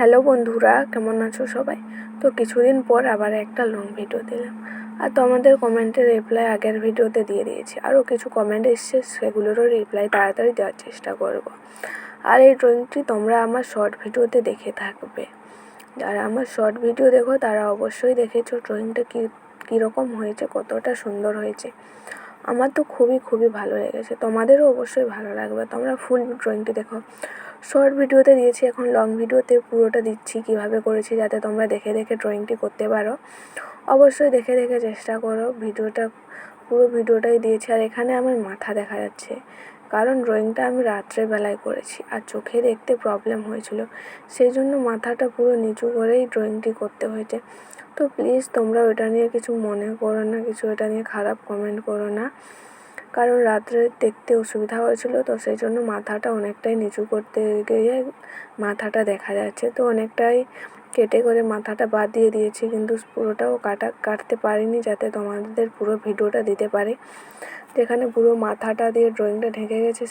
Hello বন্ধুরা, কেমন আছো সবাই? তো কিছুদিন পর আবার একটা লং ভিডিও দিলাম। আর তোমাদের কমেন্টের রিপ্লাই আগের ভিডিওতে দিয়ে দিয়েছি। আরও কিছু কমেন্ট এসছে, সেগুলোরও রিপ্লাই তাড়াতাড়ি দেওয়ার চেষ্টা করব। আর এই ড্রয়িংটি তোমরা আমার শর্ট ভিডিওতে দেখে থাকবে। যারা আমার শর্ট ভিডিও দেখো তারা অবশ্যই দেখেছো ড্রয়িংটা কীরকম হয়েছে, কতটা সুন্দর হয়েছে। আমার তো খুবই ভালো লেগেছে, তোমাদেরও অবশ্যই ভালো লাগবে। তোমরা ফুল ড্রয়িংটি দেখো। শর্ট ভিডিওতে দিয়েছি, এখন লং ভিডিওতে পুরোটা দিচ্ছি কীভাবে করেছি, যাতে তোমরা দেখে ড্রয়িংটি করতে পারো। অবশ্যই দেখে চেষ্টা করো। পুরো ভিডিওটাই দিয়েছি। আর এখানে আমার মাথা দেখা যাচ্ছে, কারণ ড্রয়িংটা আমি রাত্রেবেলায় করেছি আর চোখে দেখতে প্রবলেম হয়েছিল, সেই জন্য মাথাটা পুরো নিচু করেই ড্রয়িংটি করতে হয়েছে। তো প্লিজ তোমরা ওটা নিয়ে কিছু মনে করো না, এটা নিয়ে খারাপ কমেন্ট করো না, কারণ রাত্রে দেখতে অসুবিধা হয়েছিল, তো সেই জন্য মাথাটা অনেকটাই নিচু করতে গিয়ে মাথাটা দেখা যাচ্ছে। তো অনেকটাই কেটে করে মাথাটা বাদ দিয়ে দিয়েছি, কিন্তু পুরোটাও কাটতে পারিনি, যাতে তোমাদের পুরো ভিডিওটা দিতে পারি। যেখানে পুরো মাথাটা দিয়ে ড্রয়িংটা ঢেকে গেছে,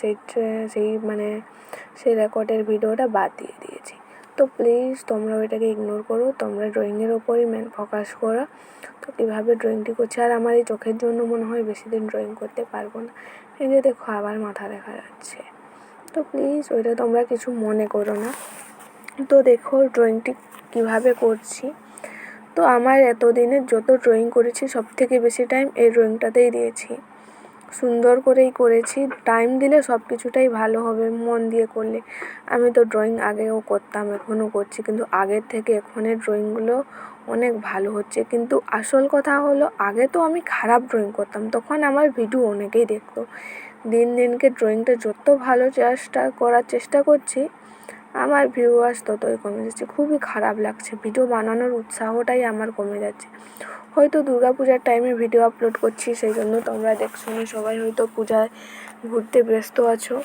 সেই রেকর্ডের ভিডিওটা বাদ দিয়ে দিয়েছি। তো প্লিজ তোমরা ওইটাকে ইগনোর করো, তোমরা ড্রয়িংয়ের ওপরই মেন ফোকাস করো। তো কীভাবে ড্রয়িংটি করছি, আর আমার এই চোখের জন্য মনে হয় বেশি দিন ড্রয়িং করতে পারবো না। এই যে দেখো আবার মাথা দেখা যাচ্ছে। তো প্লিজ ওইটা তোমরা কিছু মনে করো না। তো দেখো ড্রয়িংটি কীভাবে করছি। তো আমার এতদিনের যত ড্রয়িং করেছি সবথেকে বেশি টাইম এই ড্রয়িংটাতেই দিয়েছি। সুন্দর করেই করেছি। টাইম দিলে সব কিছুটাই ভালো হবে, মন দিয়ে করলে। আমি তো ড্রয়িং আগেও করতাম, এখনও করছি, কিন্তু আগের থেকে এখনের ড্রয়িংগুলো অনেক ভালো হচ্ছে। কিন্তু আসল কথা হলো, আগে তো আমি খারাপ ড্রয়িং করতাম, তখন আমার ভিডিও অনেকেই দেখতো। দিনকে ড্রয়িংটা যত ভালো করার চেষ্টা করছি, আমার ভিউয়ার্স ততই কমে যাচ্ছে। খুবই খারাপ লাগছে, ভিডিও বানানোর উৎসাহটাই আমার কমে যাচ্ছে। হয়তো দুর্গাপূজার টাইমে ভিডিও আপলোড করছি, সেই জন্য তোমরা দেখছো না। সবাই হয়তো পূজায় ঘুরতে ব্যস্ত আছো,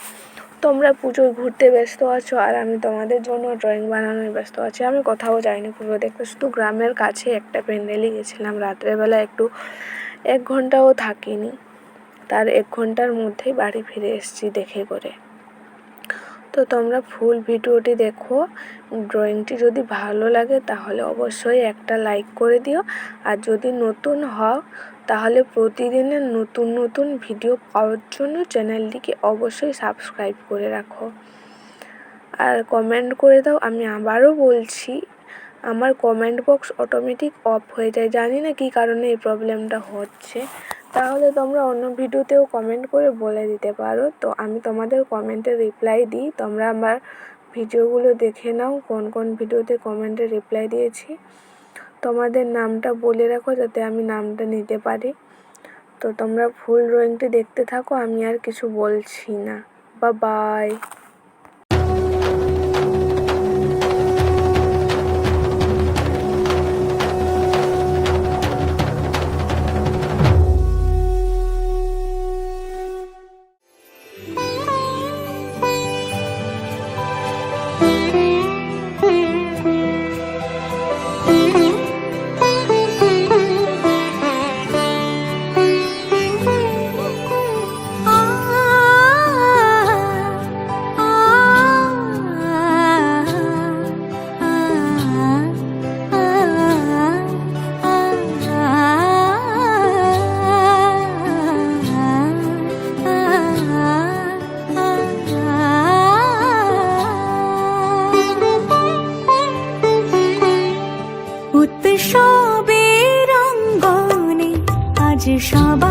তোমরা পুজোয় ঘুরতে ব্যস্ত আছো, আর আমি তোমাদের জন্য ড্রয়িং বানানোয় ব্যস্ত আছি। আমি কোথাও যাইনি পুজো দেখতে, শুধু গ্রামের কাছে একটা প্যান্ডেলে গেছিলাম রাত্রেবেলা, 1 ঘন্টাও থাকিনি। তার 1 ঘন্টার মধ্যেই বাড়ি ফিরে এসেছি দেখে করে। তো তোমরা ফুল ভিডিওটি দেখো। ড্রয়িংটি যদি ভালো লাগে তাহলে অবশ্যই একটা লাইক করে দিও। আর যদি নতুন হও তাহলে প্রতিদিনের নতুন ভিডিও পাওয়ার জন্য চ্যানেলটিকে অবশ্যই সাবস্ক্রাইব করে রাখো আর কমেন্ট করে দাও। আমি আবারও বলছি, আমার কমেন্ট বক্স অটোমেটিক অফ হয়ে যায়, জানি না কী কারণে এই প্রবলেমটা হচ্ছে। তাহলে তোমরা অন্য ভিডিওতেও কমেন্ট করে বলে দিতে পারো, তো আমি তোমাদের কমেন্টের রিপ্লাই দিই। তোমরা আমার ভিডিওগুলো দেখে নাও, কোন ভিডিওতে কমেন্টের রিপ্লাই দিয়েছি। তোমাদের নামটা বলে রাখো, যাতে আমি নামটা নিতে পারি। তো তোমরা ফুল ড্রয়িংটি দেখতে থাকো, আমি আর কিছু বলছি না। বাই। উৎসবের অঙ্গনে আজ সবাই